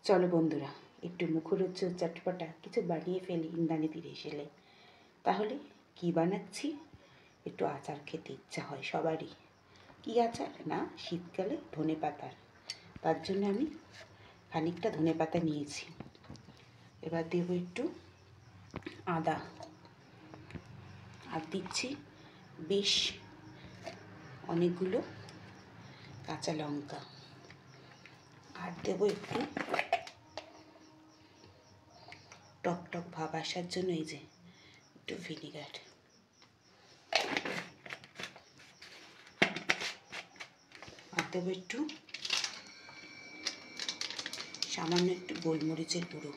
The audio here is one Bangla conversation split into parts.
চলো বন্ধুরা, একটু মুখরোচক চটপটা কিছু বানিয়ে ফেলি ইন্দ্রাণী ফিরে এসেলে। তাহলে কি বানাচ্ছি? একটু আচার খেতে ইচ্ছা হয় সবারই। কি আচার? না, শীতকালে ধনেপাতার। তার জন্য আমি খানিকটা ধনেপাতা নিয়েছি। এবার দেবো একটু আদা, আর দিচ্ছি বেশ অনেকগুলো কাঁচা লঙ্কা, আর দেবো একটু টক টক ভাব আসার জন্য এই যে একটু ভিনিগার, আর দেবো একটু সামান্য একটু গোলমরিচের গুঁড়ো,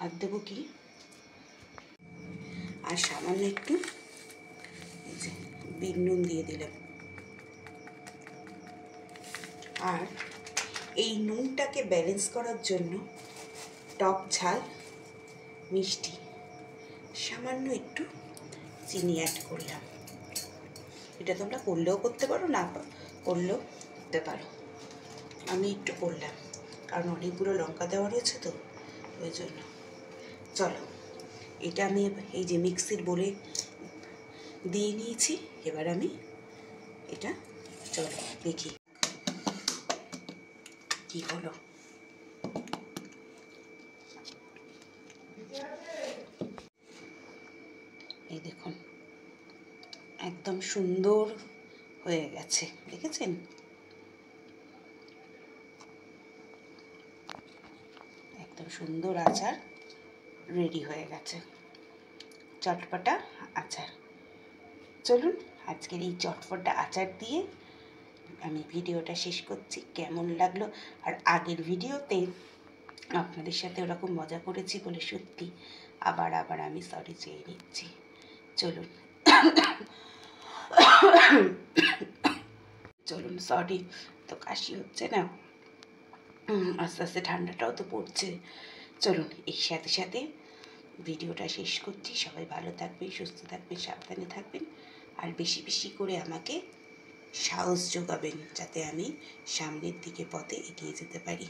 আর দেবো কি, আর সামান্য একটু এই যে বিট নুন দিয়ে দিলাম। আর এই নুনটাকে ব্যালেন্স করার জন্য টক ঝাল মিষ্টি সামান্য একটু চিনি অ্যাড করলাম। এটা তোমরা করলেও করতে পারো, না করলেও করতে পারো। আমি একটু করলাম কারণ অনেকগুলো লঙ্কা দেওয়া রয়েছে তো, ওই জন্য। চলো, এটা আমি এই যে মিক্সির বোলে দিয়ে নিয়েছি। এবার আমি এটা, চলো দেখি কি হলো। এই দেখুন, একদম সুন্দর হয়ে গেছে, দেখেছেন? একদম সুন্দর আচার রেডি হয়ে গেছে, চটপটা আচার। চলুন আজকের এই চটপটা আচার দিয়ে আমি ভিডিওটা শেষ করছি। কেমন লাগলো? আর আগের ভিডিওতে আপনাদের সাথে ওরকম মজা করেছি বলে সত্যি আবার আমি সরি চেয়ে নিচ্ছি। চলুন চলুন, সরি, তো কাশি হচ্ছে না, আস্তে আস্তে ঠান্ডাটাও তো পড়ছে। চলুন এর সাথে সাথে ভিডিওটা শেষ করছি। সবাই ভালো থাকবেন, সুস্থ থাকবেন, সাবধানে থাকবেন, আর বেশি বেশি করে আমাকে সাহস যোগাবেন যাতে আমি সামনের দিকে পথে এগিয়ে যেতে পারি।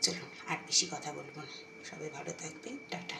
চলুন আর বেশি কথা বলবো না, সবাই ভালো থাকবেন, টাটা।